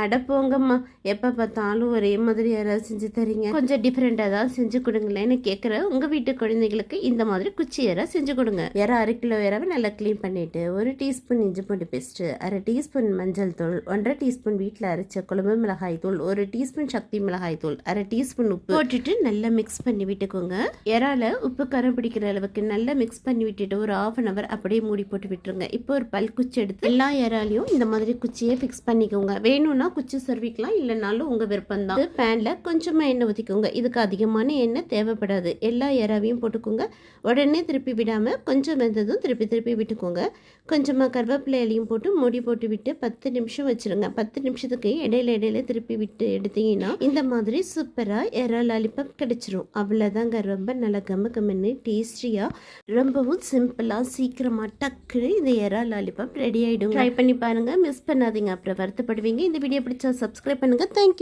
அட போங்கம்மா, எப்போ பார்த்தாலும் ஒரே மாதிரி யாராவது செஞ்சு தரீங்க, கொஞ்சம் டிஃப்ரெண்ட்டாக தான் செஞ்சு கொடுங்களேன்னு கேட்குற உங்கள் வீட்டு குழந்தைகளுக்கு இந்த மாதிரி குச்சி இறா செஞ்சு கொடுங்க. இறா 1/2 கிலோ இறாவை நல்லா க்ளீன் பண்ணிவிட்டு 1 டீஸ்பூன் இஞ்சி பூண்டு பேஸ்ட்டு, 1/2 டீஸ்பூன் மஞ்சள் தூள், 1/2 டீஸ்பூன் வீட்டில் அரைச்ச குழம்பு மிளகாய் தூள், 1 டீஸ்பூன் சக்தி மிளகாய் தூள், 1/2 டீஸ்பூன் உப்பு போட்டுட்டு நல்லா மிக்ஸ் பண்ணி விட்டுக்கோங்க. இறால உப்பு காரம் பிடிக்கிற அளவுக்கு நல்லா மிக்ஸ் பண்ணி விட்டுட்டு ஒரு 1/2 hour அப்படியே மூடி போட்டு விட்டுருங்க. இப்போ ஒரு பல் குச்சி எடுத்து எல்லா இறாலையும் இந்த மாதிரி குச்சியை ஃபிக்ஸ் பண்ணிக்கோங்க. வேணும்னா குச்சி சர்விக்கலாம், இல்லைனாலும் உங்கள் விருப்பம் தான். பேனில் கொஞ்சமாக எண்ணெய் ஊற்றிக்கோங்க. இதுக்கு அதிகமான எண்ணெய் தேவைப்படாது. எல்லா இறாவையும் போட்டுக்கோங்க. உடனே திருப்பி விடாமல் கொஞ்சம் வெந்ததும் திருப்பி திருப்பி விட்டுக்கோங்க. கொஞ்சமாக கருவேப்பிலை இலையும் போட்டு மூடி போட்டு விட்டு 10 நிமிஷம் வச்சுருங்க. 10 நிமிஷத்துக்கு இடையில திருப்பி விட்டு எடுத்தீங்கன்னா இந்த மாதிரி சூப்பராக இறா லாலிபாப் கிடைச்சிரும். அவ்வளோதாங்க. ரொம்ப நல்லா கம்மன்னு டேஸ்டியாக, ரொம்பவும் சிம்பிளாக சீக்கிரமாக டக்குன்னு இந்த இறா லாலிபாப் ரெடி ஆகிடும். ட்ரை பண்ணி பாருங்கள், மிஸ் பண்ணாதீங்க, அப்புறம் வருத்தப்படுவீங்க. இந்த வீடியோ பிடிச்சா சப்ஸ்கிரைப் பண்ணுங்கள். தேங்க்யூ.